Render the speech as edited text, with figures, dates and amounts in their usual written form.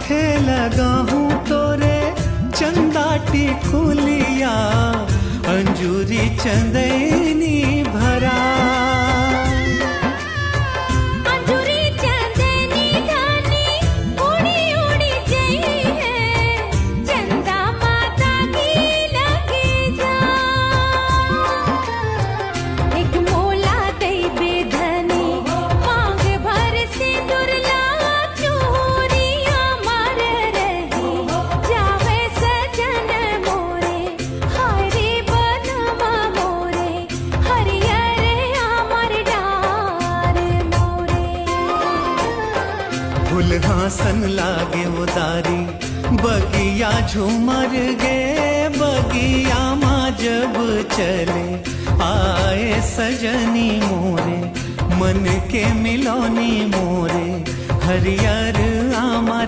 माथे लगा हूँ तोरे चंदाटी खुलिया अंजूरी चंदनी भरा अंजूरी चंदनी धानी उड़ी उड़ी जई है चंदा माता की लगे जा एक मोला दई बेधनी मांग भर से दुर्ला चूरिया मार रही जावे सजन मोरे हरे बनवा मोरे हरियर अमर डार मोरे फूल हासन लागे उदारी बगिया झूमर गे बगिया माँ जब चले आए सजनी मोरे मन के मिलोनी मोरे हरियर आमर